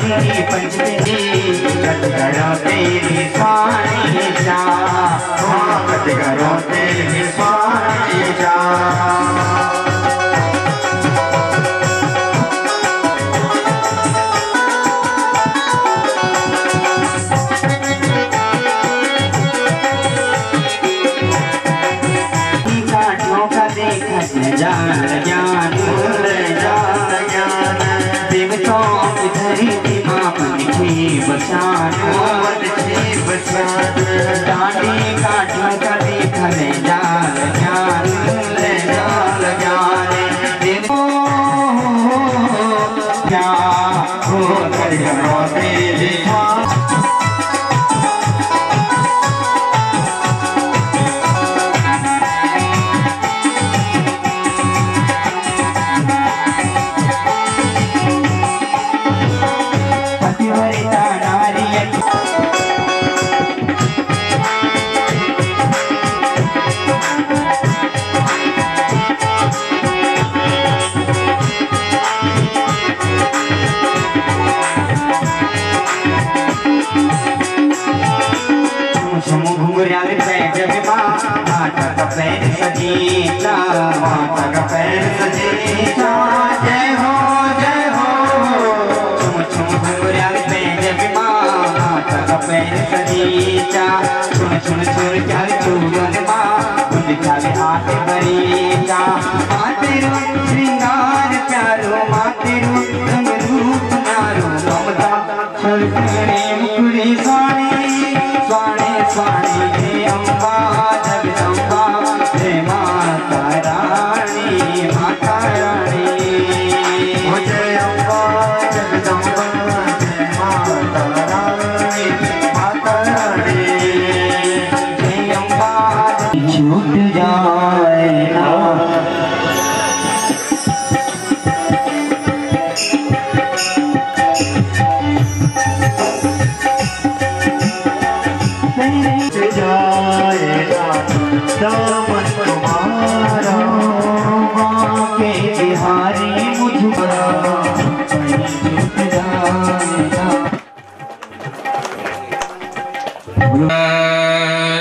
तेरी पंचमी करो तेरी स्वामी जा करो तेरी स्वामी जा जान ज्ञान देवताओं की धरती माँ मन की बसान डांडी काठों का देखल जान ज्ञान देवो क्या हो तेरे माता का पैर सजीता माता का पैर सजीता जय हो छुम छुम घुंघरिया पैर माता का पैर सजीता छुम छुम छुर चल चूरन माँ कुंड चाले हाथ बरीता माते रो श्रृंगार प्यारो माते रो रंग रूप नारो ममता छल मुकुड़ी स्वाणी स्वाणी स्वाणी हे अम्बा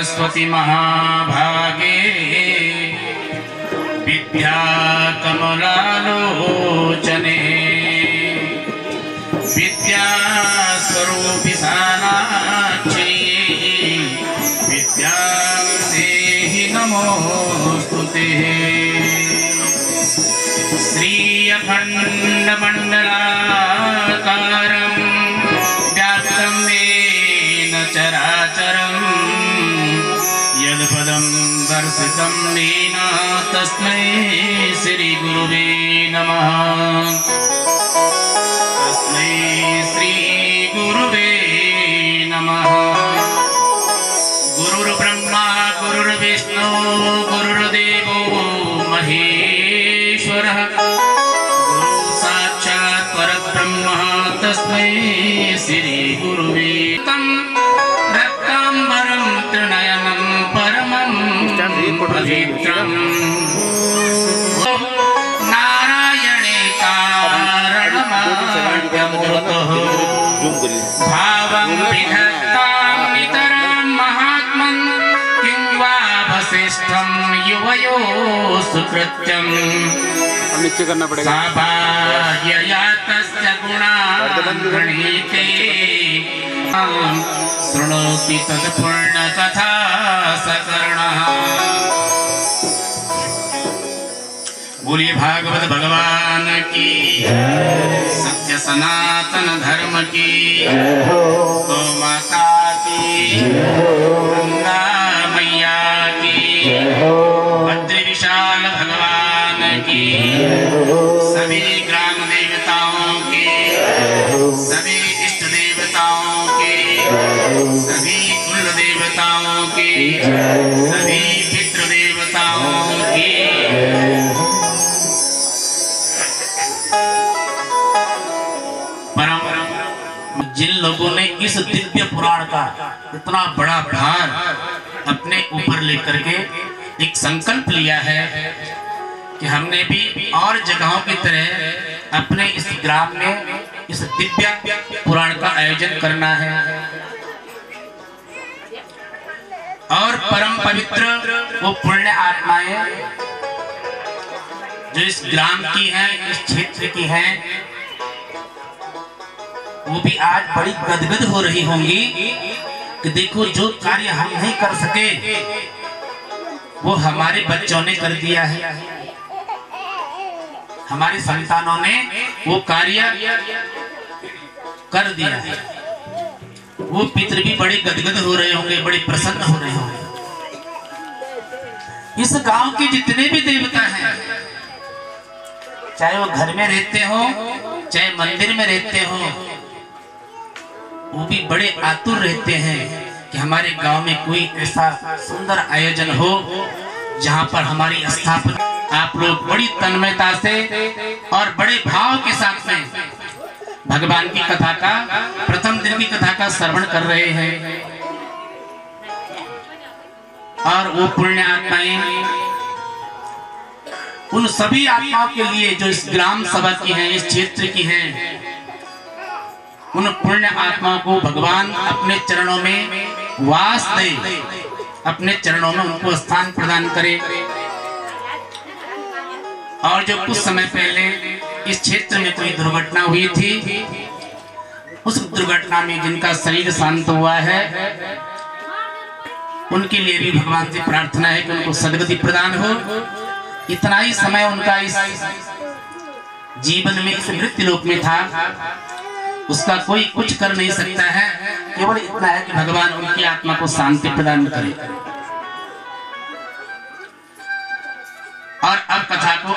स्वती महाभागे विद्या कमलालोचने विद्या स्वरूपी सानाक्षी विद्या देहि नमोस्तुते श्री अखंड मंडलाकारं व्याप्तं येन चराचरम् यद्पदं दर्शितं येन तस्मै श्री गुरुवे नमः तस्मै श्री गुरुवे नमः गुरुर्ब्रह्मा गुरुर्विष्णु गुरुर्देवो महेश्वरः गुरु साक्षात् परब्रह्म तस्मै श्री गुरुवे रक्तांबरं त्रिनयनं परमं पवित्रम् नारायणे कारणमाद्यमृतः भावं विधत्तां नितरां महात्मन् किं वा वसिष्ठं युवयो सुकृत्यम् साभाग्यया तस्य गुणान् गृहीते शृणोति तत्पुण्यकथा सकर्णः। बोलिए भागवत भगवान की सत्य सनातन धर्म की गौ माता की गंगा मैया की भद्र विशाल भगवान की सभी ग्राम देवताओं की सभी इष्ट देवताओं की सभी कुल देवताओं की सभी पितृ देवताओं की जिन लोगों ने इस दिव्य पुराण का इतना बड़ा भार अपने ऊपर लेकर के एक संकल्प लिया है कि हमने भी और जगहों की तरह अपने इस ग्राम में इस दिव्य पुराण का आयोजन करना है। और परम पवित्र वो पुण्य आत्माएं जो इस ग्राम की हैं, इस क्षेत्र की हैं, वो भी आज बड़ी गदगद हो रही होंगी कि देखो जो कार्य हम नहीं कर सके वो हमारे बच्चों ने कर दिया है, हमारी संतानों ने वो कार्य कर दिया है। वो पितर भी बड़े गदगद हो रहे होंगे, बड़े प्रसन्न हो रहे होंगे। इस गांव के जितने भी देवता हैं, चाहे वो घर में रहते हो चाहे मंदिर में रहते हो, वो भी बड़े आतुर रहते हैं कि हमारे गांव में कोई ऐसा सुंदर आयोजन हो जहां पर हमारी स्थापना। आप लोग बड़ी तन्मयता से और बड़े भाव के साथ में भगवान की कथा का, प्रथम दिन की कथा का श्रवण कर रहे हैं। और वो पुण्य आत्माएं उन सभी आत्माओं के लिए जो इस ग्राम सभा की हैं, इस क्षेत्र की हैं, उन पुण्य आत्माओं को भगवान अपने चरणों में वास दे, अपने चरणों में उनको स्थान प्रदान करे। और जो कुछ समय पहले इस क्षेत्र में कोई दुर्घटना हुई थी, उस दुर्घटना में जिनका शरीर शांत हुआ है, उनके लिए भी भगवान से प्रार्थना है कि उनको सद्गति प्रदान हो। इतना ही समय उनका इस जीवन में, इस मृत्यु लोक में था, उसका कोई कुछ कर नहीं सकता है। केवल इतना है कि भगवान उनकी आत्मा को शांति प्रदान करे। और अब कथा को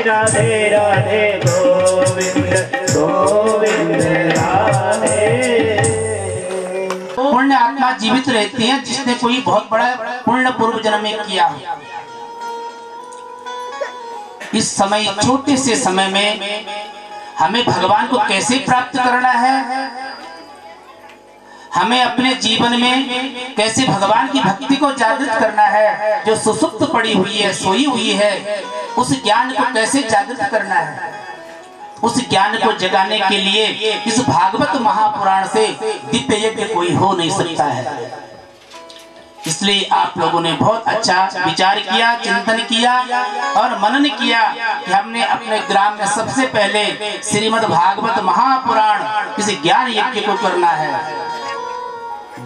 राधे राधे गोविंद गोविंद राधे। पुण्य आत्मा जीवित रहती है जिसने कोई बहुत बड़ा पुण्य पूर्व जन्म में किया। इस समय, छोटे से समय में हमें भगवान को कैसे प्राप्त करना है, हमें अपने जीवन में कैसे भगवान की भक्ति को जागृत करना है, जो सुसुप्त पड़ी हुई है, सोई हुई है, उस ज्ञान को कैसे जागृत करना है, उस ज्ञान को जगाने के लिए इस भागवत महापुराण से दिव्य यज्ञ कोई हो नहीं सकता है। इसलिए आप लोगों ने बहुत अच्छा विचार किया, चिंतन किया और मनन किया कि हमने अपने ग्राम में सबसे पहले श्रीमद् भागवत महापुराण इस ज्ञान यज्ञ को करना है।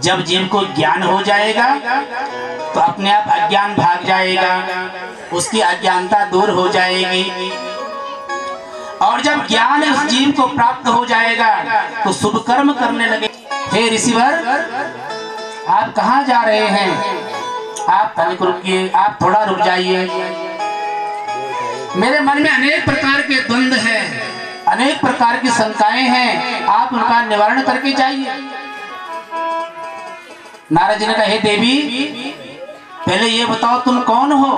जब जीव को ज्ञान हो जाएगा तो अपने आप अज्ञान भाग जाएगा, उसकी अज्ञानता दूर हो जाएगी। और जब ज्ञान उस जीव को प्राप्त हो जाएगा तो शुभ कर्म करने लगे। हे ऋषिवर, आप कहाँ जा रहे हैं? आप तनिक रुकिए, आप थोड़ा रुक जाइए। मेरे मन में अनेक प्रकार के द्वंद्व हैं, अनेक प्रकार की शंकाएं हैं, आप उनका निवारण करके जाइए। नारद जी ने कहा, हे देवी, पहले ये बताओ तुम कौन हो,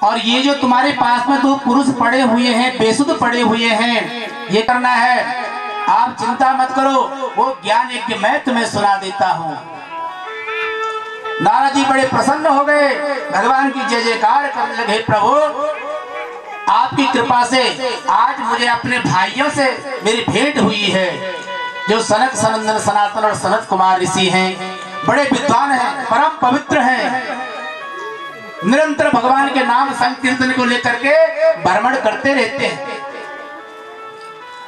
और ये जो तुम्हारे पास में दो पुरुष पड़े हुए हैं, बेसुध पड़े हुए हैं, ये करना है। आप चिंता मत करो, वो ज्ञान यज्ञ मैं तुम्हें सुना देता हूँ। नारद जी बड़े प्रसन्न हो गए, भगवान की जय जयकार करने लगे। प्रभु आपकी कृपा से आज मुझे अपने भाइयों से मेरी भेंट हुई है, जो सनक सनंदन सनातन और सनत कुमार ऋषि हैं, बड़े विद्वान हैं, परम पवित्र हैं, निरंतर भगवान के नाम संकीर्तन को लेकर के भ्रमण करते रहते हैं।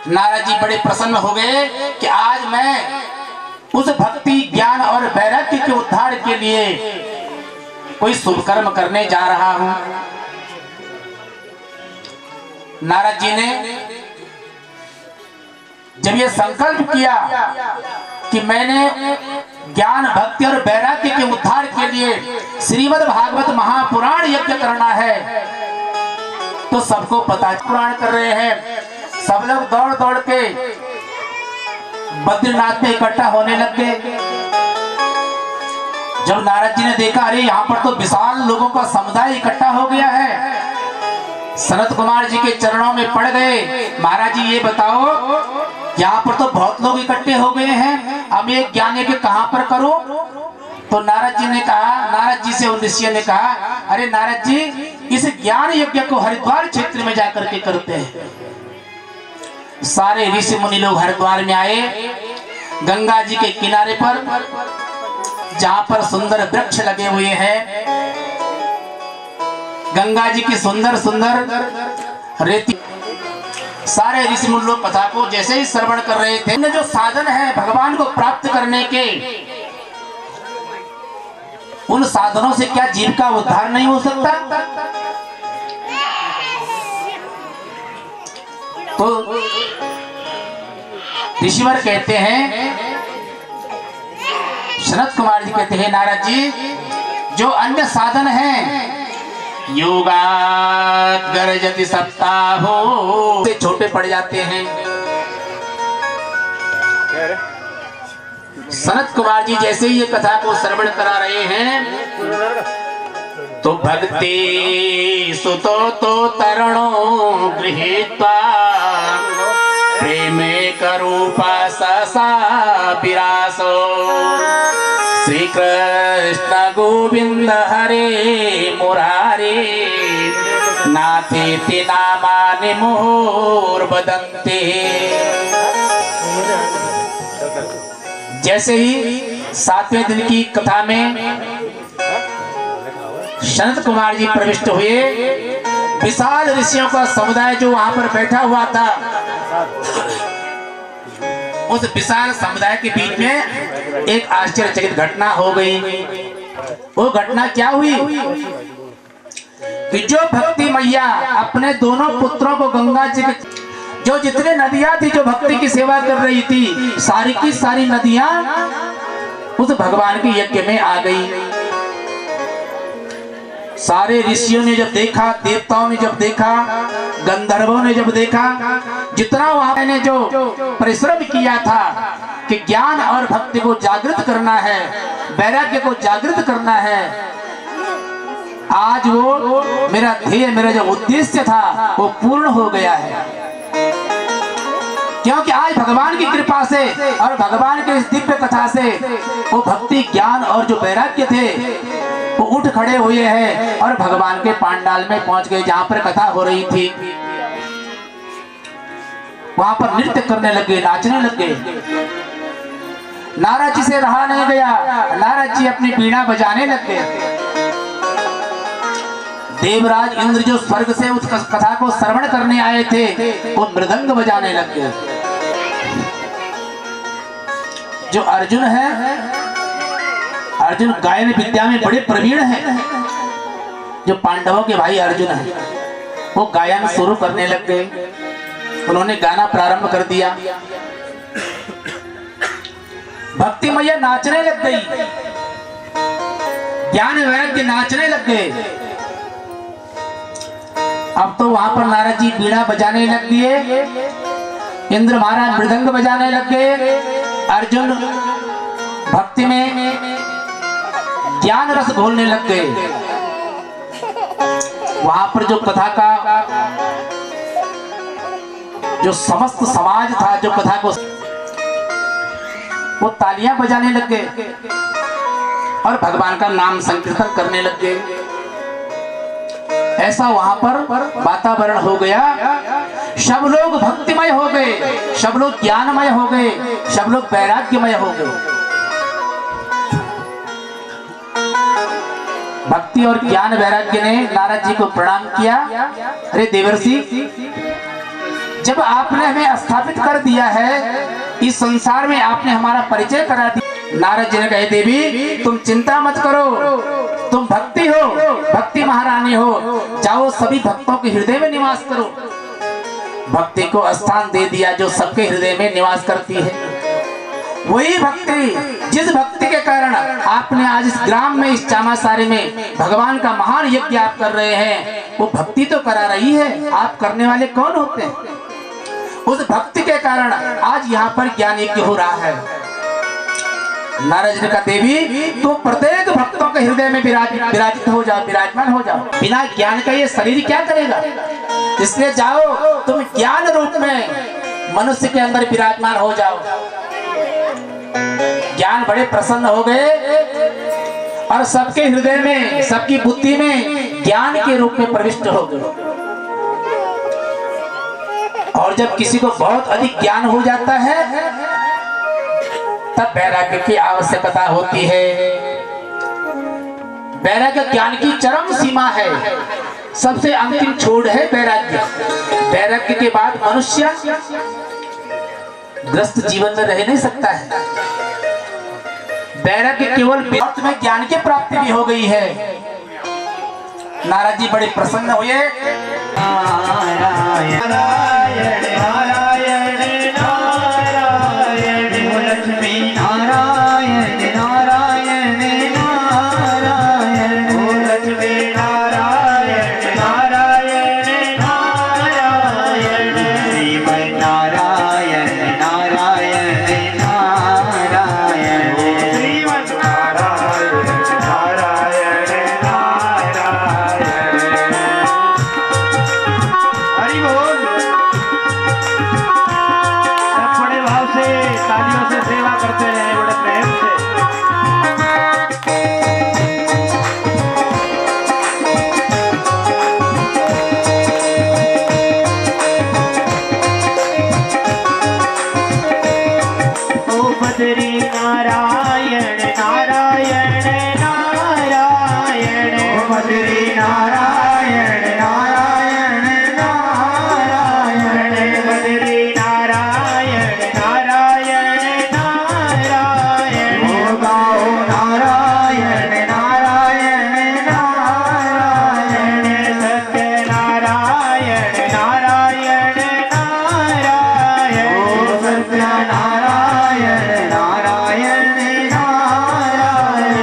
नारद जी बड़े प्रसन्न हो गए कि आज मैं उस भक्ति ज्ञान और वैराग्य के उद्धार के लिए कोई शुभ कर्म करने जा रहा हूं। नारद जी ने जब ये संकल्प किया कि मैंने ज्ञान भक्ति और वैराग्य के उद्धार के लिए श्रीमद् भागवत महापुराण यज्ञ करना है, तो सबको पता पुराण कर रहे हैं। सब लोग दौड़ दौड़ के बद्रीनाथ में इकट्ठा होने लग गए। जब नारद जी ने देखा, अरे यहाँ पर तो विशाल लोगों का समुदाय इकट्ठा हो गया है, सनत कुमार जी के चरणों में पड़ गए। महाराज जी ये बताओ, यहाँ पर तो बहुत लोग इकट्ठे हो गए हैं, अब ये ज्ञान यज्ञ कहाँ पर करूं? तो नारद जी ने कहा, नारद जी से उन ऋषियों ने कहा, अरे नारद जी, इस ज्ञान यज्ञ को हरिद्वार क्षेत्र में जाकर के करते हैं। सारे ऋषि मुनि लोग हरिद्वार में आए, गंगा जी के किनारे पर जहां पर सुंदर वृक्ष लगे हुए हैं, गंगा जी की सुंदर सुंदर रेती, सारे ऋषि मुनि लोग कथा को जैसे ही श्रवण कर रहे थे। जो साधन है भगवान को प्राप्त करने के, उन साधनों से क्या जीव का उद्धार नहीं हो सकता? तो ऋषिवर कहते हैं, सनत कुमार जी कहते हैं, नारद जी, जो अन्य साधन हैं, योगात् गर्जति सप्ताहो से छोटे पड़ जाते हैं। सनत कुमार जी जैसे ही ये कथा को श्रवण करा रहे हैं, तो भक्ति सुतो तो तरणो गृहीत्वा प्रेमे करूपा ससा विरासो श्री कृष्ण गोविंद हरे मुरारे नाथेति नामानि मुहुर्वदन्ति। जैसे ही 7वें दिन की कथा में सनत कुमार जी प्रविष्ट हुए, विशाल ऋषियों का समुदाय जो वहां पर बैठा हुआ था, उस विशाल समुदाय के बीच में एक आश्चर्यचकित घटना हो गई। वो घटना क्या हुई कि जो भक्ति मैया अपने दोनों पुत्रों को गंगा जी के, जो जितने नदियां थी जो भक्ति की सेवा कर रही थी, सारी की सारी नदियां उस भगवान के यज्ञ में आ गई। सारे ऋषियों ने जब देखा, देवताओं ने जब देखा, गंधर्वों ने जब देखा, जितना वहां ने जो परिश्रम किया था कि ज्ञान और भक्ति को जागृत करना है, वैराग्य को जागृत करना है, आज वो मेरा ध्येय, मेरा जो उद्देश्य था वो पूर्ण हो गया है। क्योंकि आज भगवान की कृपा से और भगवान के इस दिव्य कथा से वो भक्ति ज्ञान और जो वैराग्य थे वो उठ खड़े हुए हैं और भगवान के पांडाल में पहुंच गए, जहां पर कथा हो रही थी। वहां पर नृत्य करने लगे, नाचने लगे। नारद जी से रहा नहीं गया, नारद जी अपनी बीड़ा बजाने लगे। देवराज इंद्र जो स्वर्ग से उस कथा को श्रवण करने आए थे, वो मृदंग बजाने लगे। जो अर्जुन है, अर्जुन गायन विद्या में बड़े प्रवीण हैं। जो पांडवों के भाई अर्जुन हैं, वो गायन शुरू करने लग गए। उन्होंने गाना प्रारंभ कर दिया। भक्ति मैया नाचने लग गई, ज्ञान वैराग्य नाचने लग गए। अब तो वहां पर नारद जी बीड़ा बजाने लग गए, इंद्र महाराज मृदंग बजाने लग गए, अर्जुन भक्ति में ज्ञान रस घोलने लग गए। वहां पर जो कथा का जो समस्त समाज था, जो कथा को, वो तालियां बजाने लग गए और भगवान का नाम संकीर्तन करने लग गए। ऐसा वहां पर वातावरण हो गया, सब लोग भक्तिमय हो गए, सब लोग ज्ञानमय हो गए, सब लोग वैराग्यमय हो गए। भक्ति और ज्ञान वैराग्य ने नारद जी को प्रणाम किया। अरे देवर्षि, जब आपने हमें स्थापित कर दिया है इस संसार में, आपने हमारा परिचय करा दिया। नारद जी ने कहे, देवी तुम चिंता मत करो, तुम भक्ति हो, भक्ति महारानी हो, जाओ सभी भक्तों के हृदय में निवास करो। भक्ति को स्थान दे दिया जो सबके हृदय में निवास करती है। वही भक्ति, जिस भक्ति के कारण आपने आज इस ग्राम में, इस चामासारे में भगवान का महान यज्ञ आप कर रहे हैं, वो भक्ति तो करा रही है। आप करने वाले कौन होते हैं? उस भक्ति के कारण आज यहाँ पर ज्ञान यज्ञ हो रहा है। नारद जी ने कहा, देवी तुम प्रत्येक भक्तों के हृदय में विराजित हो जाओ, विराजमान हो जाओ। बिना ज्ञान का ये शरीर क्या करेगा? इसलिए जाओ, तुम ज्ञान रूप में मनुष्य के अंदर विराजमान हो जाओ। ज्ञान बड़े प्रसन्न हो गए और सबके हृदय में, सबकी बुद्धि में ज्ञान के रूप में प्रविष्ट हो गए। और जब किसी को बहुत अधिक ज्ञान हो जाता है तब वैराग्य की आवश्यकता होती है। वैराग्य ज्ञान की चरम सीमा है, सबसे अंतिम छोड़ है वैराग्य। वैराग्य के बाद मनुष्य ग्रस्त जीवन में रह नहीं सकता है। वैराग्य केवल अर्थ में ज्ञान की प्राप्ति भी हो गई है। नारद जी बड़े प्रसन्न हुए। नारायण नारायण नारायण नारायण लक्ष्मी नारायण नारायण नारायण लक्ष्मी नारायण नारायण नारायण श्रीमन नारायण नारायण नारायण श्रीमन नारायण नारायण नारायण। हरि बोल। सब बड़े भाव से तालियों से सेवा करते हैं, बड़े प्रेम से। ओ बद्री नारायण नारायण नारायण ओ बद्री नारायण नारायण नारायण बद्री नारायण नारायण नारायण ओ गाओ नारायण नारायण नारायण सत्य नारायण नारायण नारायण ओ सत्य नारायण नारायण नारायण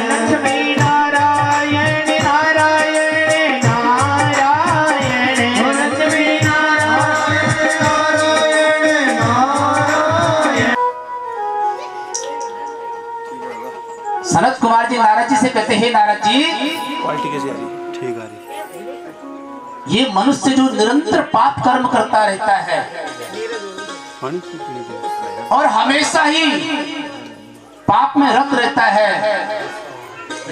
लक्ष्मी नारायण नारायण नारायण ओ लक्ष्मी नारायण नारायण नारायण। सनत कुमार जी नारद जी से कहते हैं, नारद जी क्वालिटी कैसी आ रही है? ठीक आ रही है। ये मनुष्य जो निरंतर पाप कर्म करता रहता है पानी की पीने के और हमेशा ही पाप में रत रहता है,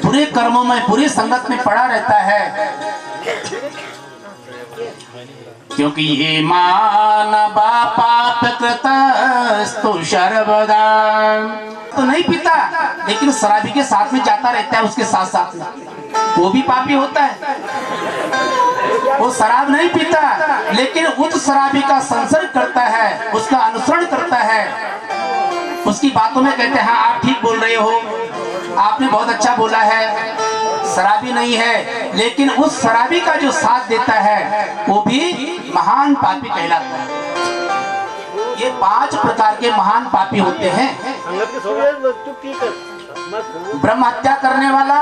बुरे कर्मों में, बुरी संगत में पड़ा रहता है, क्योंकि ये मानवा पाप कृतस्तु सर्वदा। तो नहीं पीता लेकिन शराबी के साथ में जाता रहता है, उसके साथ साथ में वो भी पापी होता है। वो शराब नहीं पीता लेकिन उस शराबी का संसर्ग करता है, उसका अनुसरण करता है, उसकी बातों में कहते हैं, हाँ आप ठीक बोल रहे हो, आपने बहुत अच्छा बोला है, शराबी नहीं है, लेकिन उस शराबी का जो साथ देता है वो भी महान पापी कहलाता है। ये 5 प्रकार के महान पापी होते हैं। ब्रह्म हत्या करने वाला,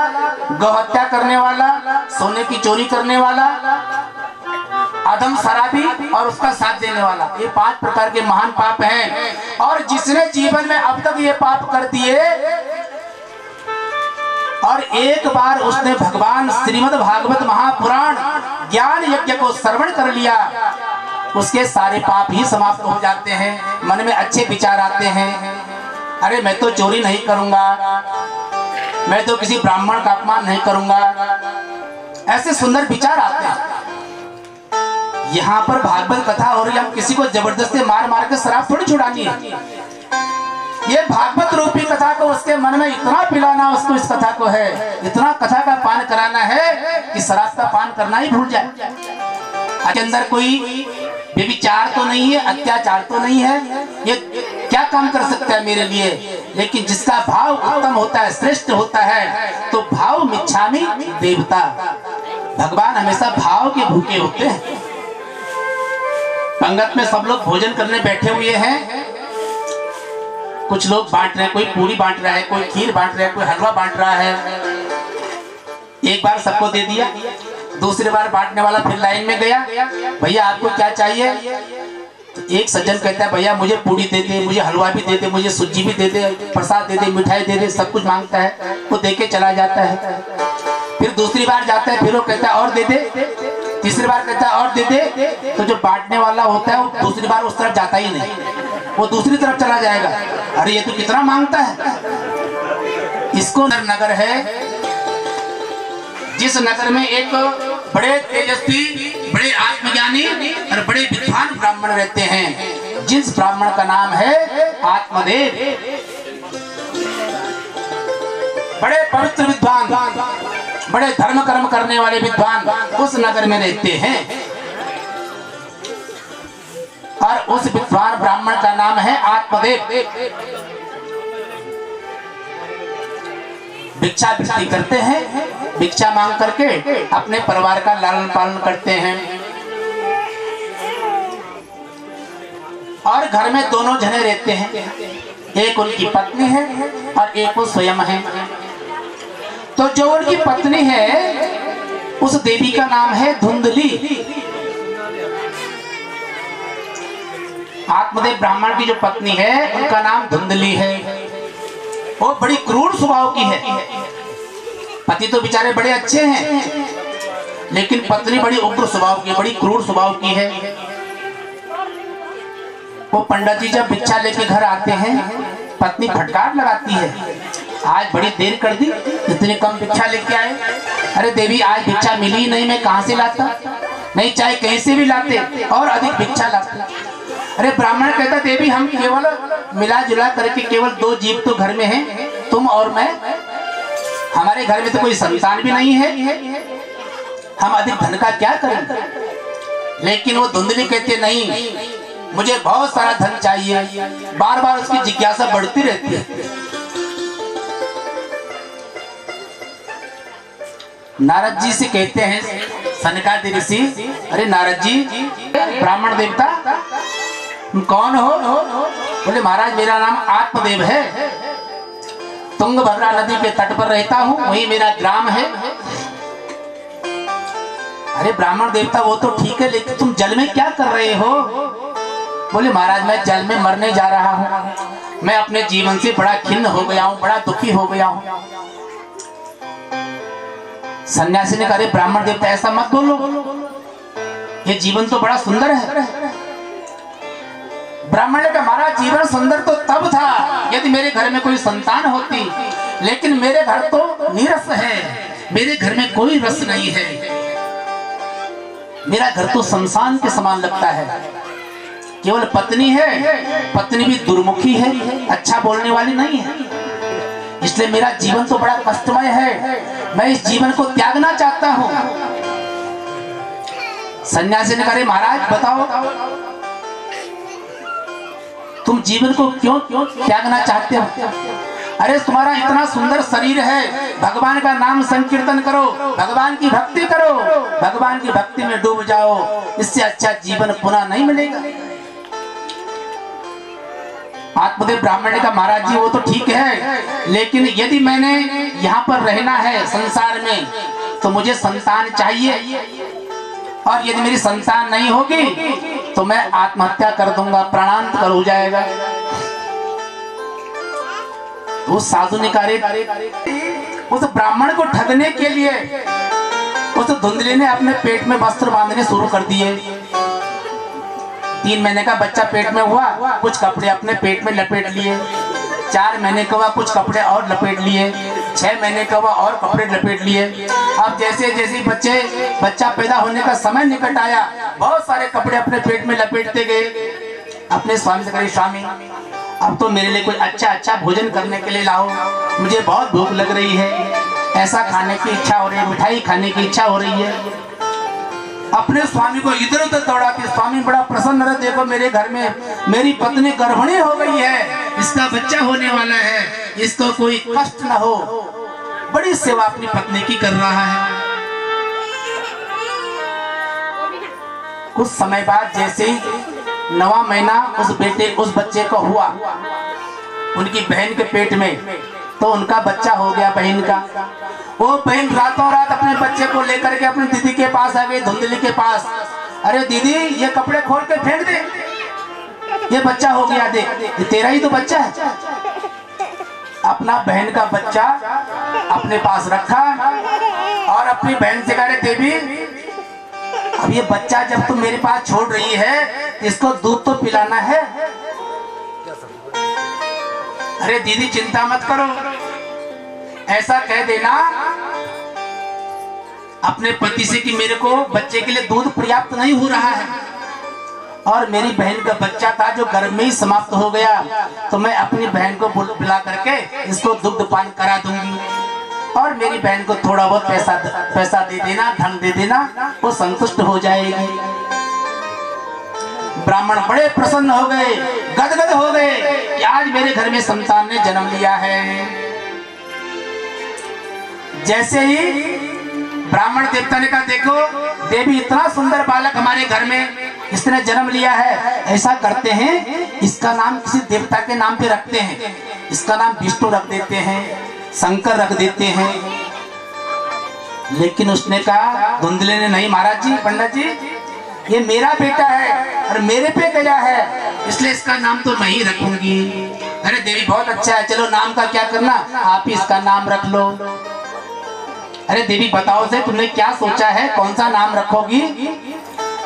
गौ हत्या करने वाला, सोने की चोरी करने वाला, अधम शराबी और उसका साथ देने वाला। ये 5 प्रकार के महान पाप हैं। और जिसने जीवन में अब तक ये पाप कर दिए और एक बार उसने भगवान श्रीमद् भागवत महापुराण ज्ञान यज्ञ को श्रवण कर लिया, उसके सारे पाप ही समाप्त हो जाते हैं, मन में अच्छे विचार आते हैं। अरे मैं तो चोरी नहीं करूंगा, मैं तो किसी ब्राह्मण का अपमान नहीं करूंगा, ऐसे सुंदर विचार आते हैं। यहाँ पर भागवत कथा हो रही है, हम किसी को जबरदस्ती मार मार के शराब थोड़ी छुड़ानी है। ये भागवत रूपी कथा को उसके मन में इतना पिलाना, उसको इस कथा को है इतना कथा का पान कराना है कि शराब का पान करना ही भूल जाए। के अंदर कोई व्यभिचार तो नहीं है, अत्याचार तो नहीं है, ये क्या काम कर सकता है मेरे लिए। लेकिन जिसका भाव उत्तम होता है, श्रेष्ठ होता है, तो भाव मिच्छामि देवता। भगवान हमेशा भाव के भूखे होते हैं। पंगत में सब लोग भोजन करने बैठे हुए हैं, कुछ लोग बांट रहे हैं, कोई पूरी बांट रहा है, कोई खीर बांट रहा है, कोई हलवा बांट रहा है। एक बार सबको दे दिया, दूसरी बार बांटने वाला फिर लाइन में गया, भैया आपको क्या चाहिए। तो एक सज्जन कहता है भैया मुझे पूरी दे दे, मुझे हलवा भी दे दे, मुझे सूजी भी दे दे, प्रसाद दे दे, मिठाई दे दे, सब कुछ मांगता है, वो दे के चला जाता है। फिर दूसरी बार जाता है, फिर वो कहता है और दे दे, तीसरी बार कहता है और दे दे। तो जो बांटने वाला होता है वो दूसरी बार उस तरफ जाता ही नहीं, वो दूसरी तरफ चला जाएगा। अरे ये तो कितना मांगता है। इसको नगर है, जिस नगर में एक बड़े तेजस्वी, बड़े आत्मज्ञानी और बड़े विद्वान ब्राह्मण रहते हैं, जिस ब्राह्मण का नाम है आत्मदेव। बड़े पवित्र विद्वान, बड़े धर्म कर्म करने वाले विद्वान उस नगर में रहते हैं, और उस विद्वान ब्राह्मण का नाम है आत्मदेव। भिक्षा वृत्ति करते हैं, भिक्षा मांग करके अपने परिवार का लालन पालन करते हैं। और घर में दोनों जने रहते हैं, एक उनकी पत्नी है और एक वो स्वयं है। तो जो उनकी पत्नी है उस देवी का नाम है धुंधली। आत्मदेव ब्राह्मण की जो पत्नी है उनका नाम धुंधली है। वो बड़ी क्रूर स्वभाव की है। पति तो बेचारे बड़े अच्छे हैं, लेकिन पत्नी बड़ी उग्र स्वभाव की, बड़ी क्रूर स्वभाव की है। वो पंडित जी जब भिक्षा लेके घर आते हैं, पत्नी फटकार लगाती है, आज बड़ी देर कर दी, इतनी कम भिक्षा लेके आए। अरे देवी आज भिक्षा मिली नहीं, मैं कहां से लाता, नहीं चाहे कहीं से भी लाते और अधिक भिक्षा लाते। अरे ब्राह्मण कहता देवी हम केवल मिला जुला करके केवल 2 जीव तो घर में हैं, तुम और मैं, हमारे घर में तो कोई संतान भी नहीं है, हम अधिक धन का क्या करें। लेकिन वो धुंधली कहते नहीं, मुझे बहुत सारा धन चाहिए। बार बार उसकी जिज्ञासा बढ़ती रहती है। नारद जी से कहते हैं सनकादि ऋषि, अरे नारद जी ब्राह्मण देवता कौन हो। बोले महाराज मेरा नाम आत्मदेव है, तुंगभद्रा नदी के तट पर रहता हूँ, वही मेरा ग्राम है। अरे ब्राह्मण देवता वो तो ठीक है, लेकिन तुम जल में क्या कर रहे हो। बोले महाराज मैं जल में मरने जा रहा हूँ, मैं अपने जीवन से बड़ा खिन्न हो गया हूँ, बड़ा दुखी हो गया हूँ। सन्यासी ने कहा अरे ब्राह्मण देवता ऐसा मत बोलो, ये जीवन तो बड़ा सुंदर है। ब्राह्मण ने कहा महाराज जीवन सुंदर तो तब था यदि मेरे घर में कोई संतान होती, लेकिन मेरे घर तो नीरस है, मेरे घर में कोई रस नहीं है, मेरा घर तो शमशान के समान लगता है। केवल पत्नी है, पत्नी भी दुर्मुखी है, अच्छा बोलने वाली नहीं है, इसलिए मेरा जीवन तो बड़ा कष्टमय है, मैं इस जीवन को त्यागना चाहता हूं। सन्यासी ने कहा महाराज बताओ तुम जीवन को क्यों त्यागना चाहते हो। अरे तुम्हारा इतना सुंदर शरीर है, भगवान का नाम संकीर्तन करो, भगवान की भक्ति करो, भगवान की भक्ति में डूब जाओ, इससे अच्छा जीवन पुनः नहीं मिलेगा। आत्मदेव ब्राह्मण ने कहा महाराज जी वो तो ठीक है, लेकिन यदि मैंने यहाँ पर रहना है संसार में तो मुझे संतान चाहिए, और यदि मेरी संतान नहीं होगी तो मैं आत्महत्या कर दूंगा, प्राणांत हो जाएगा। उस साधु ने कहा उस ब्राह्मण को ठगने के लिए उस धुंधली ने अपने पेट में वस्त्र बांधने शुरू कर दिए। 3 महीने का बच्चा पेट में हुआ, कुछ कपड़े अपने पेट में लपेट लिए। 4 महीने का हुआ, कुछ कपड़े और लपेट लिए। 6 महीने का हुआ और कपड़े लपेट लिए। अब जैसे जैसे बच्चा पैदा होने का समय निकट आया, बहुत सारे कपड़े अपने पेट में लपेटते गए। अपने स्वामी से कहे, स्वामी अब तो मेरे लिए कोई अच्छा भोजन करने के लिए लाओ, मुझे बहुत भूख लग रही है, ऐसा खाने की इच्छा हो रही है, मिठाई खाने की इच्छा हो रही है। अपने स्वामी को इधर उधर दौड़ाती, स्वामी बड़ा प्रसन्न रहे, देखो मेरे घर में मेरी पत्नी गर्भिणी हो गई है, इसका बच्चा होने वाला है, इसको कोई कष्ट न हो। बड़ी सेवा अपनी पत्नी की कर रहा है। कुछ समय बाद जैसे ही 9वां महीना उस बच्चे को हुआ, उनकी बहन के पेट में, तो उनका बच्चा हो गया बहन का। वो बहन रातों रात अपने बच्चे को लेकर के अपनी दीदी के पास आ गई, धुंधली के पास। अरे दीदी ये कपड़े खोल के फेंक दे, ये बच्चा हो गया, देख ये तेरा ही तो बच्चा है। अपना बहन का बच्चा अपने पास रखा और अपनी बहन से कह रहे, देवी अब ये बच्चा जब तुम मेरे पास छोड़ रही है, इसको दूध तो पिलाना है। अरे दीदी चिंता मत करो, ऐसा कह देना अपने पति से कि मेरे को बच्चे के लिए दूध पर्याप्त नहीं हो रहा है और मेरी बहन का बच्चा था जो गर्भ में ही समाप्त हो गया, तो मैं अपनी बहन को बुला करके इसको दुग्ध पान करा दूंगी और मेरी बहन को थोड़ा बहुत पैसा दे देना, धन दे देना, वो संतुष्ट हो जाएगी। ब्राह्मण बड़े प्रसन्न हो गए, गदगद हो गए कि आज मेरे घर में संतान ने जन्म लिया है। जैसे ही ब्राह्मण देवता ने कहा, देखो देवी इतना सुंदर बालक हमारे घर में इसने जन्म लिया है, ऐसा करते हैं इसका नाम किसी देवता के नाम पे रखते हैं, इसका नाम विष्णु रख देते हैं, शंकर रख देते हैं। लेकिन उसने कहा, धुंधले ने, नहीं महाराज जी, पंडित जी, ये मेरा बेटा है और मेरे पे गया है, इसलिए इसका नाम तो मैं ही रखूंगी। अरे देवी बहुत अच्छा है, चलो नाम का क्या करना, आप ही इसका नाम रख लो। अरे देवी बताओ से तुमने क्या सोचा है, कौन सा नाम रखोगी?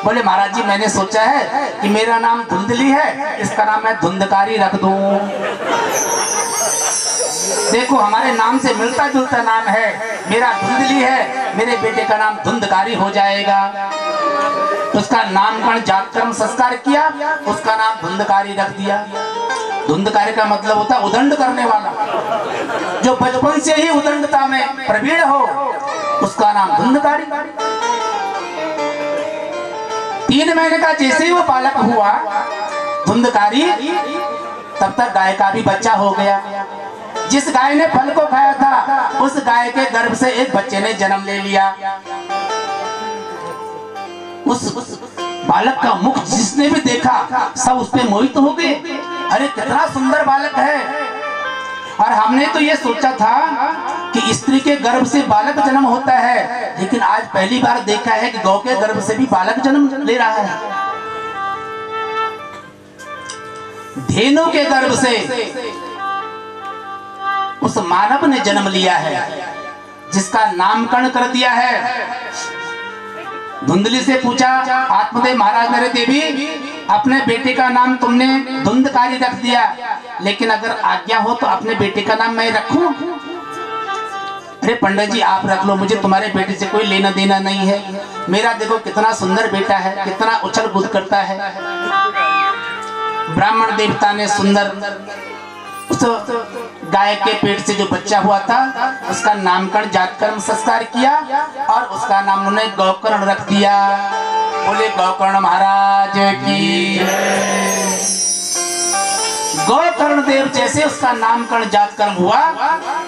बोले महाराज जी मैंने सोचा है कि मेरा नाम धुंधली है, इसका नाम मैं धुंधकारी रख दूं। देखो हमारे नाम से मिलता जुलता नाम है, मेरा धुंधली है, मेरे बेटे का नाम धुंधकारी हो जाएगा। उसका नामकरण जातकर्म संस्कार किया, उसका नाम धुंधकारी रख दिया। धुंधकारी का मतलब होता उदंड करने वाला, जो बचपन से ही उदंडता में प्रवीण हो, उसका नाम धुंधकारी। 3 महीने का जैसे ही वो बालक हुआ धुंधकारी, तब तक गाय का भी बच्चा हो गया। जिस गाय ने फल को खाया था, उस गाय के गर्भ से एक बच्चे ने जन्म ले लिया। उस बालक का मुख जिसने भी देखा, सब उस पे मोहित हो गए। अरे कितना सुंदर बालक है। और हमने तो ये सोचा था कि स्त्री के गर्भ से बालक जन्म होता है, लेकिन आज पहली बार देखा है कि गौ के गर्भ से भी बालक जन्म ले रहा है। धेनु के गर्भ से उस मानव ने जन्म लिया है, जिसका नामकरण कर दिया है। धुंधली से पूछा आत्मदेव महाराज, मेरे देवी अपने बेटे का नाम तुमने धुंधकारी रख दिया, लेकिन अगर आज्ञा हो तो अपने बेटे का नाम मैं रखूं? अरे पंडित जी आप रख लो, मुझे तुम्हारे बेटे से कोई लेना देना नहीं है। मेरा देखो कितना सुंदर बेटा है, कितना उछल कूद करता है। ब्राह्मण देवता ने सुंदर उस गाय के पेट से जो बच्चा हुआ था, उसका नामकरण जातकर्म संस्कार किया और उसका नाम उन्होंने गौकर्ण रख दिया। बोले गौकर्ण महाराज की। गौकर्ण देव जैसे उसका नामकरण जातकर्म हुआ,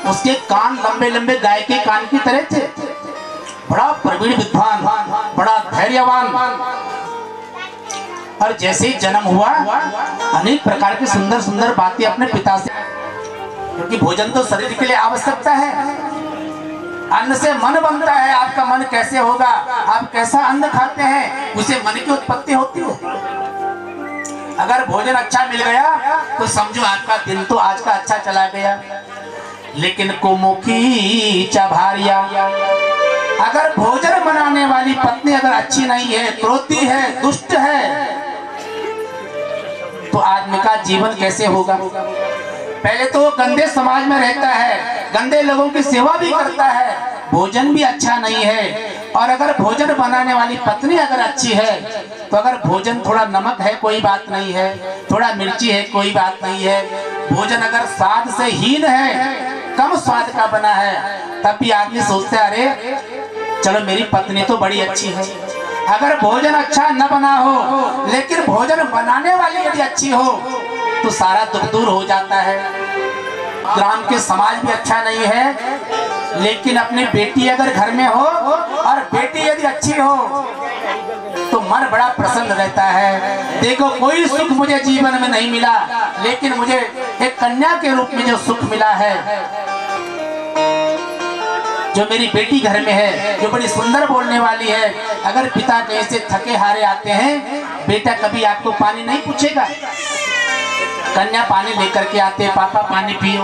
उसके कान लंबे लंबे गाय के कान की तरह थे। बड़ा प्रवीण विद्वान, बड़ा धैर्यवान। और जैसे ही जन्म हुआ, अनेक प्रकार की सुंदर सुंदर बातें अपने पिता से, क्योंकि भोजन तो शरीर के लिए आवश्यकता है, अन्न से मन बनता है। आपका मन कैसे होगा, आप कैसा अन्न खाते हैं, उसे मन की उत्पत्ति होती है। अगर भोजन अच्छा मिल गया तो समझो आपका दिन तो आज का अच्छा चला गया। लेकिन कुमुखी चाभारिया, अगर भोजन बनाने वाली पत्नी अगर अच्छी नहीं है, क्रोधी है, दुष्ट है, तो आदमी का जीवन कैसे होगा? पहले तो वो गंदे समाज में रहता है, गंदे लोगों की सेवा भी करता है, भोजन भी अच्छा नहीं है। और अगर भोजन बनाने वाली पत्नी अगर अच्छी है तो अगर भोजन थोड़ा नमक है कोई बात नहीं है, थोड़ा मिर्ची है कोई बात नहीं है, भोजन अगर स्वाद से हीन है, कम स्वाद का बना है, तब भी आदमी सोचते है अरे चलो मेरी पत्नी तो बड़ी अच्छी है। अगर भोजन अच्छा न बना हो लेकिन भोजन बनाने वाली बड़ी अच्छी हो तो सारा दुख दूर हो जाता है। ग्राम के समाज भी अच्छा नहीं है, लेकिन अपनी बेटी अगर घर में हो और बेटी यदि अच्छी हो तो मन बड़ा प्रसन्न रहता है। देखो कोई सुख मुझे जीवन में नहीं मिला, लेकिन मुझे एक कन्या के रूप में जो सुख मिला है, जो मेरी बेटी घर में है, जो बड़ी सुंदर बोलने वाली है। अगर पिता कहीं से थके हारे आते हैं, बेटा कभी आपको पानी नहीं पूछेगा, कन्या पानी लेकर के आते हैं, पापा पानी पियो,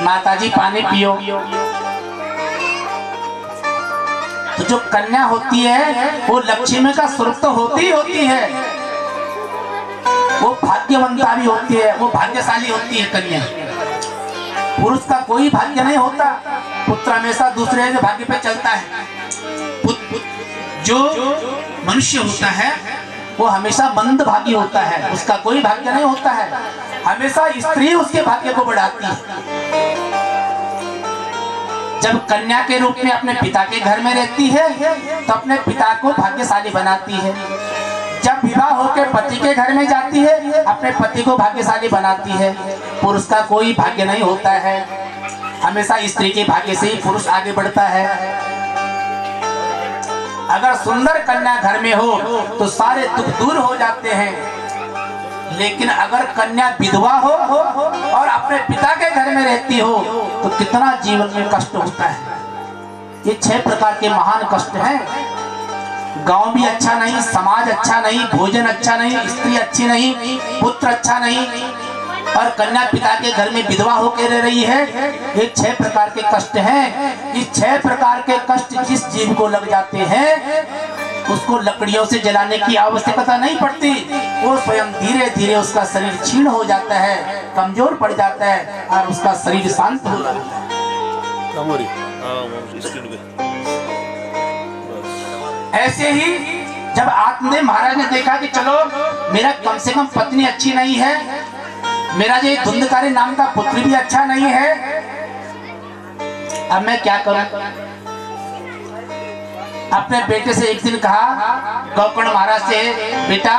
माताजी पानी पियो। तो जो कन्या होती है वो लक्ष्मी का स्वरूप तो होती होती है, वो भाग्यवंता भी होती है, वो भाग्यशाली होती है कन्या। पुरुष का कोई भाग्य नहीं होता, पुत्र हमेशा दूसरे के भाग्य पे चलता है। जो मनुष्य होता है वो हमेशा मंद भागी होता है, उसका कोई भाग्य नहीं होता है, हमेशा स्त्री उसके भाग्य को बढ़ाती है। जब कन्या के रूप में अपने पिता के घर में रहती है तो अपने पिता को भाग्यशाली बनाती है। जब विवाह होकर पति के घर में जाती है अपने पति को भाग्यशाली बनाती है। पुरुष का कोई भाग्य नहीं होता है, हमेशा स्त्री के भाग्य से ही पुरुष आगे बढ़ता है। अगर सुंदर कन्या घर में हो तो सारे दुख दूर हो जाते हैं, लेकिन अगर कन्या विधवा हो और अपने पिता के घर में रहती हो तो कितना जीवन में कष्ट होता है। ये 6 प्रकार के महान कष्ट हैं। गांव भी अच्छा नहीं, समाज अच्छा नहीं, भोजन अच्छा नहीं, स्त्री अच्छी नहीं, पुत्र अच्छा नहीं, और कन्या पिता के घर में विधवा होकर रह रही है। ये 6 प्रकार के कष्ट हैं। इस 6 प्रकार के कष्ट जिस जीव को लग जाते हैं उसको लकड़ियों से जलाने की आवश्यकता नहीं पड़ती, वो स्वयं धीरे धीरे उसका शरीर क्षीण हो जाता है, कमजोर पड़ जाता है और उसका शरीर शांत हो जाता है। ऐसे ही जब आत्मदेव महाराज ने देखा कि चलो मेरा कम से कम पत्नी अच्छी नहीं है, मेरा जो धुंधकारी नाम का पुत्र भी अच्छा नहीं है, अब मैं क्या करूं? अपने बेटे से एक दिन कहा गौकर्ण महाराज से, बेटा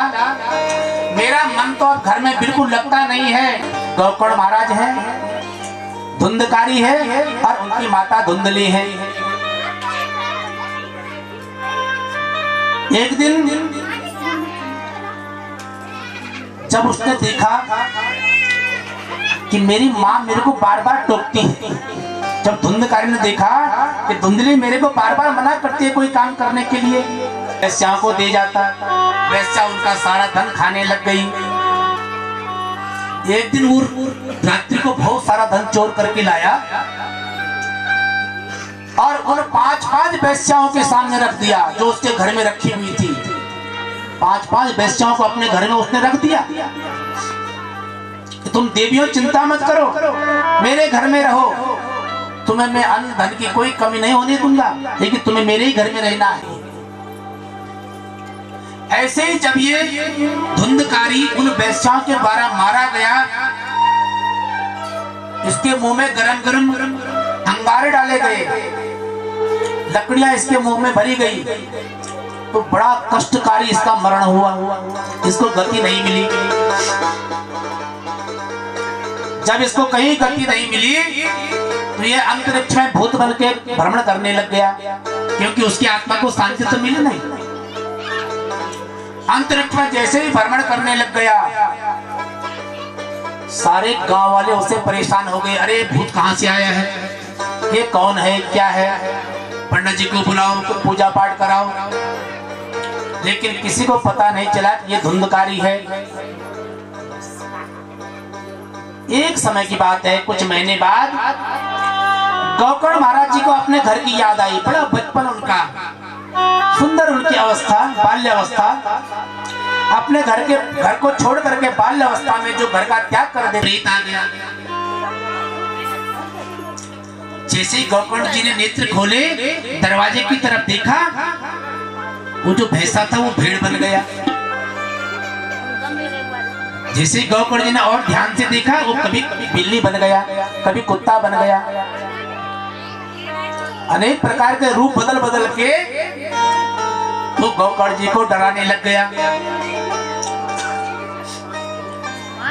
मेरा मन तो अब घर में बिल्कुल लगता नहीं है। गौकर्ण महाराज है, धुंधकारी है और उनकी माता धुंधली है। एक दिन जब उसने देखा कि मेरी माँ मेरे को बार बार टोकती है, जब धुंधकारी ने देखा कि धुंधली मेरे को बार बार मना करती है कोई काम करने के लिए, वैश्याओं को दे जाता, वैश्या उनका सारा धन खाने लग गई। एक दिन वो रात्रि को बहुत सारा धन चोर करके लाया और उन 5-5 वैश्याओं के सामने रख दिया जो उसके घर में रखी हुई थी। 5-5 वैश्याओं को अपने घर में उसने रख दिया। तुम देवियों चिंता मत करो, मेरे घर में रहो, तुम्हें मैं अन्न धन की कोई कमी नहीं होने दूंगा, लेकिन तुम्हें मेरे ही घर में रहना है। ऐसे ही जब ये धुंधकारी उन वैश्याओं के द्वारा मारा गया, इसके मुंह में गरम गरम अंगारे डाले गए, लकड़ियां इसके मुंह में भरी गई, तो बड़ा कष्टकारी इसका मरण हुआ, इसको गति नहीं मिली। जब इसको कहीं गति नहीं मिली तो ये अंतरिक्ष में भूत बन के भ्रमण करने लग गया, क्योंकि उसकी आत्मा को शांति तो मिली नहीं। अंतरिक्ष में जैसे ही भ्रमण करने लग गया, सारे गांव वाले उससे परेशान हो गए। अरे भूत कहां से आया है, ये कौन है, क्या है, पंडित जी को बुलाओ, तो पूजा पाठ कराओ। लेकिन किसी को पता नहीं चला कि ये धुंधकारी है। एक समय की बात है, कुछ महीने बाद गौकर्ण महाराज जी को अपने घर की याद आई। बड़ा बचपन उनका, सुंदर उनकी अवस्था, बाल्यावस्था। अपने घर को छोड़ करके बाल्य अवस्था में जो घर का त्याग कर दे, प्रेत आ गया। जैसे ही गोकर्ण जी ने नेत्र खोले, दरवाजे की तरफ देखा, वो जो भैंसा था वो भेड़ बन गया। जैसे ही गोकर्ण जी ने और ध्यान से देखा, वो कभी बिल्ली बन गया, कभी कुत्ता बन गया। अनेक प्रकार के रूप बदल बदल के तो गोकर्ण जी को डराने लग गया।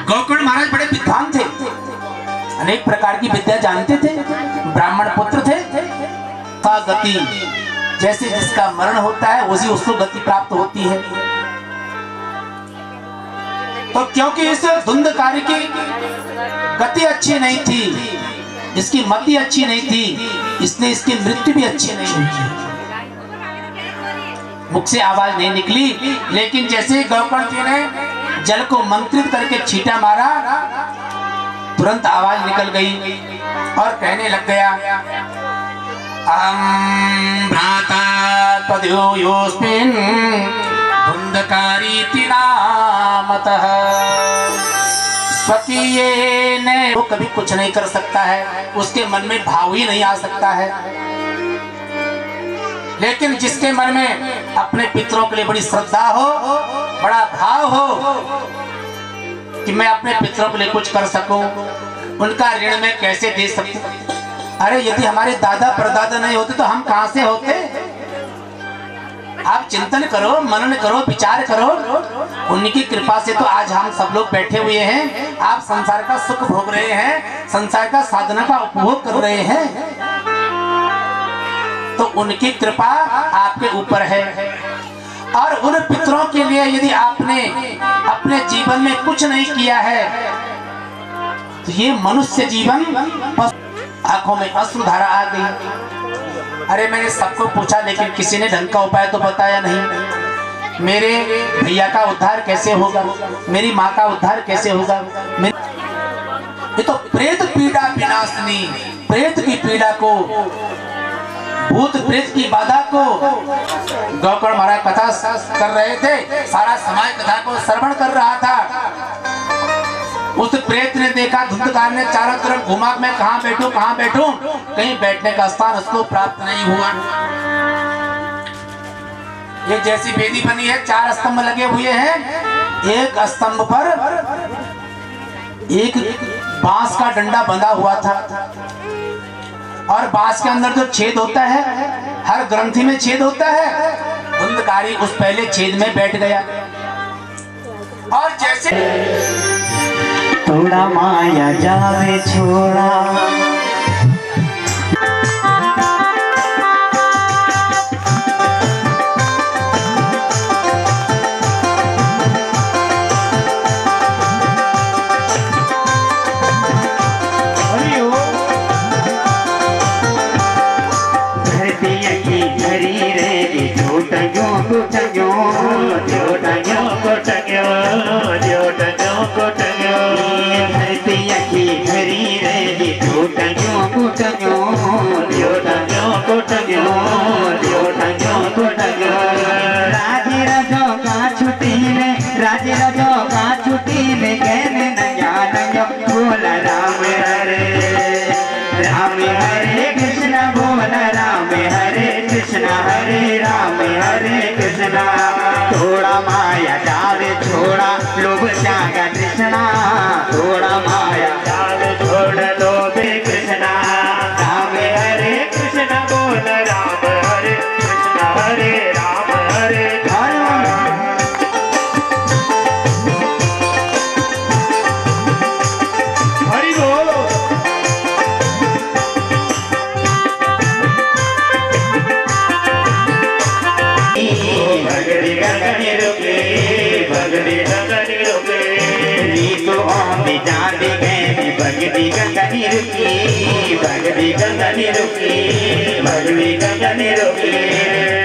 गोकर्ण महाराज बड़े विद्वान थे, अनेक प्रकार की विद्या जानते थे, ब्राह्मण पुत्र थे। गति जैसे जिसका मरण होता है उसी उसको गति प्राप्त होती है। तो क्योंकि इस धुंधकारी की गति अच्छी नहीं थी, इसकी मति अच्छी नहीं थी, इसलिए इसकी मृत्यु भी अच्छी नहीं हुई। मुख से आवाज नहीं निकली, लेकिन जैसे गोकर्ण जी ने जल को मंत्रित करके छींटा मारा, तुरंत आवाज निकल गई और कहने लग गया, अहं भ्राता त्वदयोस्मिन् धुंधकारीति नामतः। स्वकीयेन वो कभी कुछ नहीं कर सकता है, उसके मन में भाव ही नहीं आ सकता है। लेकिन जिसके मन में अपने पितरों के लिए बड़ी श्रद्धा हो, बड़ा भाव हो कि मैं अपने पितरों के लिए कुछ कर सकूं, उनका ऋण मैं कैसे दे सकूं। अरे यदि हमारे दादा परदादा नहीं होते तो हम कहां से होते। आप चिंतन करो, मनन करो, विचार करो, उनकी कृपा से तो आज हम सब लोग बैठे हुए हैं। आप संसार का सुख भोग रहे हैं, संसार का साधना का उपभोग कर रहे हैं, तो उनकी कृपा आपके ऊपर है। और उन पितरों के लिए यदि आपने अपने जीवन में कुछ नहीं किया है तो ये मनुष्य जीवन, आंखों में अश्रुधारा आ गई। अरे मैंने सबको पूछा, लेकिन किसी ने ढंग का उपाय तो बताया नहीं। मेरे भैया का उद्धार कैसे होगा, मेरी माँ का उद्धार कैसे होगा। ये तो प्रेत पीड़ा विनाशनी, प्रेत की पीड़ा को, भूत प्रेत की बाधा को गोकर्ण महाराज कथा कर रहे थे। सारा समाज कथा को श्रवण कर रहा था। उस प्रेत ने देखा, धुंधकार ने चारों तरफ घुमा, मैं कहाँ बैठूं, कहाँ बैठूं, कहीं बैठने का स्थान उसको प्राप्त नहीं हुआ। ये जैसी वेदी बनी है, 4 स्तंभ लगे हुए हैं, एक स्तंभ पर एक बांस का डंडा बंधा हुआ था, और बांस के अंदर जो छेद होता है, हर ग्रंथि में छेद होता है। धुंधकारी उस पहले छेद में बैठ गया, और जैसे थोड़ा माया जावे छोड़ा, थोड़ा माया जावे छोड़ा, लोभ त्याग कृष्णा, थोड़ा माया जावे छोड़ लोभ कृष्णा। राम हरे कृष्ण बोल, राम हरे कृष्ण, हरे राम हरे हरि बोल। भगती गंगनी रुकी, भगती गंगनी रुकी, भगती गंगनी रुकी।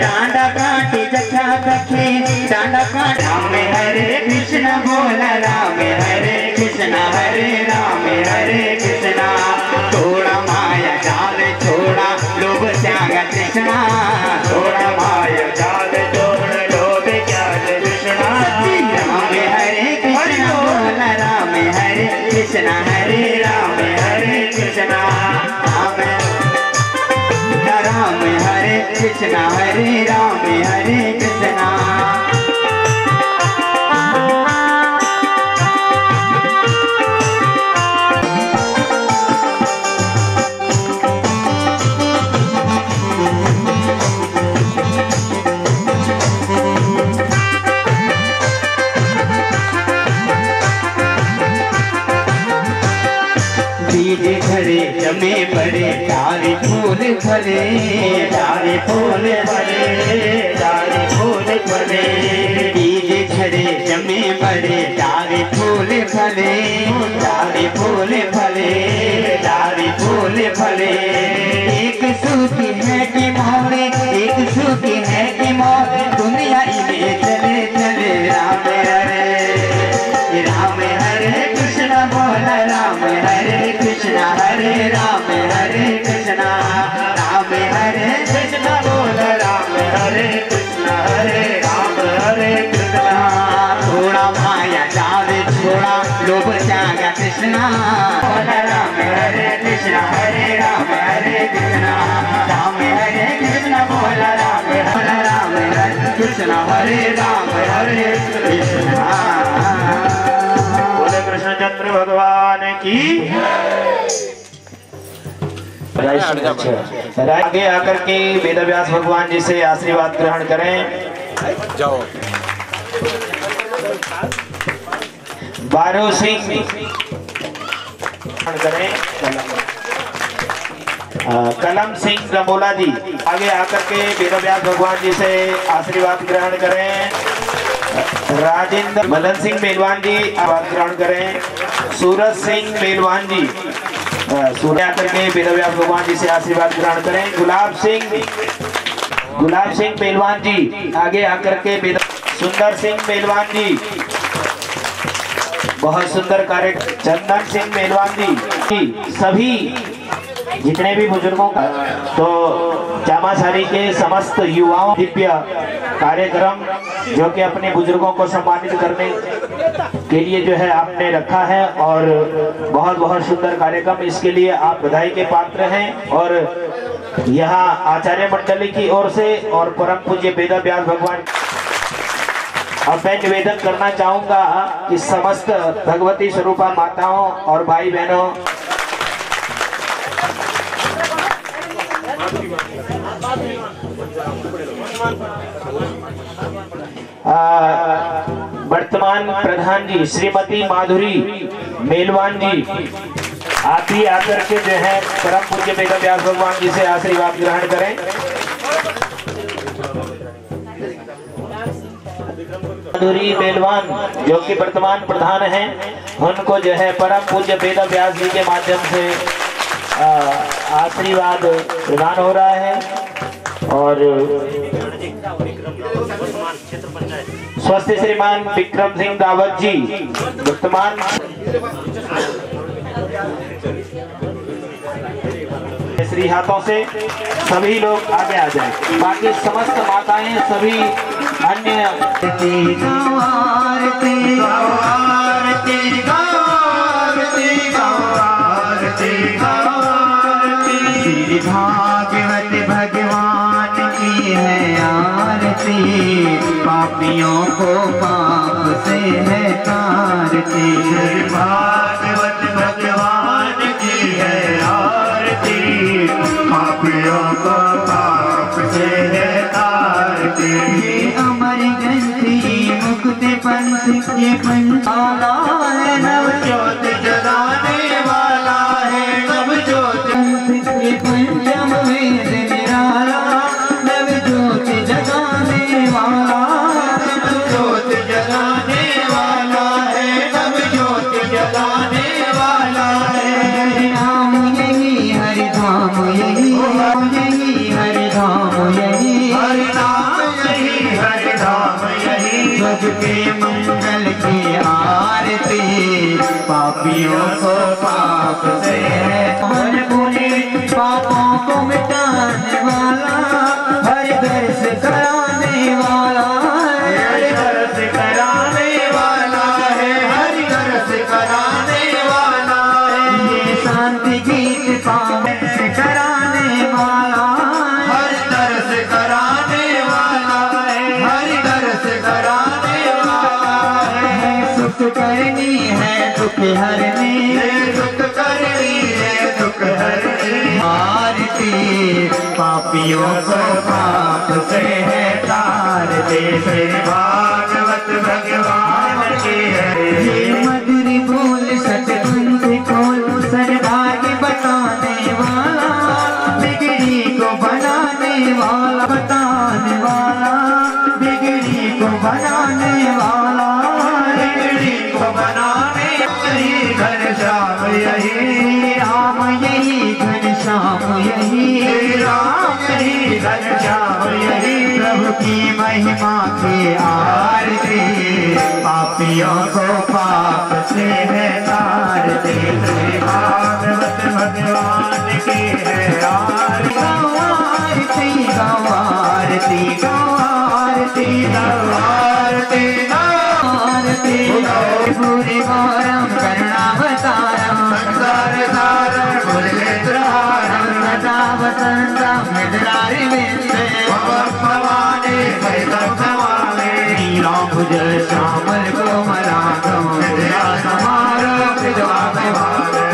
डांडा काटी जखा कखे, डांडा काट। राम हरे कृष्ण बोल, राम हरे कृष्ण, हरे राम हरे कृष्ण। थोड़ा माया जाल छोड़ा, लोभ त्याग कृष्णा, थोड़ा माया जाल छोड़ लोभ त्याग कृष्णा। कृष्णा हरे राम हरे कृष्णा। बीज झरे जमे पड़े डाले फूल फले, डाले फूल फले, डाले फूल फले। बीज झरे जमे पड़े डाले फूल फले, डाले फूल फले, डाले फूल फले। एक सूखी है कि मोरे, एक सूखी है कि मोरे, दुनिया इन्हें चले चले। राम हरे राम हरे कृष्णा बोला राम हरे कृष्णा हरे राम हरे कृष्णा, राम हरे कृष्णा बोला राम हरे कृष्णा हरे राम हरे कृष्णा। थोड़ा माया जावे छोड़ा लोभ जागा कृष्णा, बोला राम हरे कृष्णा हरे राम हरे कृष्णा, राम हरे कृष्णा बोला राम हरे कृष्णा हरे राम हरे कृष्णा। कृष्णचंद्र भगवान की। आगे आकर के वेदव्यास भगवान जी से आशीर्वाद ग्रहण करें। जाओ। बारू सिंह करें। कलम सिंह रमोला जी आगे आकर के वेदव्यास भगवान जी से आशीर्वाद ग्रहण करें। राजेंद्र मदन सिंह मेलवान जी आशीर्वाद ग्रहण करें। सूरज सिंह मेलवान जी सूर्य आकर के वेदव्यास भगवान जी से आशीर्वाद ग्रहण करें। गुलाब सिंह मेलवान जी आगे आकर के सुंदर सिंह मेलवान जी बहुत सुंदर कार्य। चंदन सिंह मेलवान जी सभी जितने भी बुजुर्गों का तो जामाशाली के समस्त युवाओं दिव्य कार्यक्रम जो कि अपने बुजुर्गों को सम्मानित करने के लिए जो है आपने रखा है और बहुत बहुत सुंदर कार्यक्रम, इसके लिए आप बधाई के पात्र हैं। और यहाँ आचार्य मंडली की ओर से और परम पूज्य वेदव्यास भगवान। अब मैं निवेदन करना चाहूंगा कि समस्त भगवती स्वरूपा माताओं और भाई बहनों वर्तमान प्रधान जी श्रीमती माधुरी मेलवान जी आप भी आकर के जो है परम पूज्य वेदव्यास भगवान जी से आशीर्वाद ग्रहण करें। माधुरी मेलवान जो कि वर्तमान प्रधान हैं, उनको जो है परम पूज्य वेदव्यास जी के माध्यम से आशीर्वाद प्रदान हो रहा है। और स्वस्थ श्रीमान विक्रम सिंह दावत जी वर्तमान श्री हाथों से सभी लोग आगे आ जाएं। बाकी समस्त माताएं सभी अन्य भागवत भगवान की है आरती, पापियों को पाप से है तारती। भागवत भगवान की है आरती, पापियों को पाप से है तारती। ये अमर ग्रंथी मुक्त पंथ ये पंचाला है, नवज्योत जगाने वाला है, नवज्योत ये पंचम वेद निराला, नवज्योत जगाने वाला, नवज्योत जगाने वाला है, नवज्योत जगाने वाला है। हरि नाम यही हरि धाम यही, यही हरि धाम यही, हरि नाम यही हरि धाम यही। ध्वज के मंगल की आरती, पापियों को पाप से है पापों को मिटाने वाला, हर दर्श कराने वाला है, हर दर्श कराने वाला है, हर दर्श कराने वाला है। ये शांति गीत पावन कराने वाला, हर दर्श करा पापियों को पाप से है तार दे। श्री भागवत भगवान की है। ये मधुर बोल सतगुण खोल सद्भाग्य बताने वाला, बिगड़ी को बनाने वाला, बताने वाला, बिगड़ी को बनाने वाला, बिगड़ी को बनाने। यही घनश्याम यही राम, यही घनश्याम यही राम, यही घनश्याम यही प्रभु की महिमा की आरती। पापियों को पाप से है तार दे। श्री भागवत भगवान की है आरती। आरती गवारती गवारती गवारती गवारती पूरी गौरम करुणावतारम संसार सारम कुलक्षेत्रहारम सदा वसंतम हृदयारविंदे भवाने भैरव भवाने नीलांबुज श्यामल कोमलांगम हृदया समारो हृदया भवाने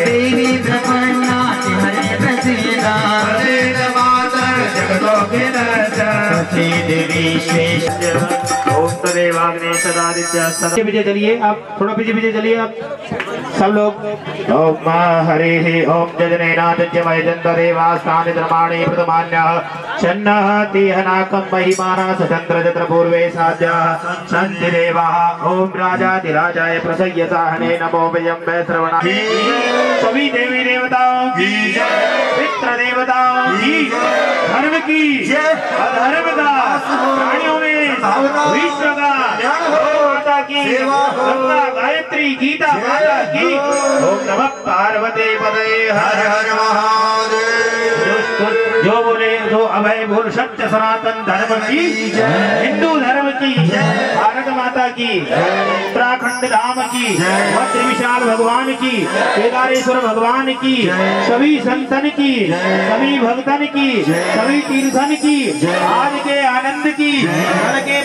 देवी प्रपन्नाति हरे प्रसीदा ओम तदेवाग्ने सदादित्य सदा। पीछे चलिए आप, थोड़ा पीछे पीछे चलिए आप सब लोग। ओम हरे ओम जजनेनादित्यमय जन्तदेवास्तानि धर्माणि प्रथमान्यः छन्नः तिहनाकं महिमानः सचन्द्र जत्र पूर्वे साध्याः सन्ति देवाः। ओम राजाधिराजाय प्रसय्यसाहने नमो वयं श्रवणा। सभी देवी देवताओं की पितृ देवताओं की धर्म की अधर्म का प्राणियों में विश्व का माता की गंगा गायत्री गीता माता की। ओम नमः पार्वती पतये हर हर महादेव। जो बोले जो अभय बोल सत्य सनातन धर्म की, हिंदू धर्म की, भारत माता की, उत्तराखंड धाम की, वज्र विशाल भगवान की, केदारेश्वर भगवान की, सभी संतन की, सभी भक्तन की, सभी तीर्थन की, आज के आनंद की, मन के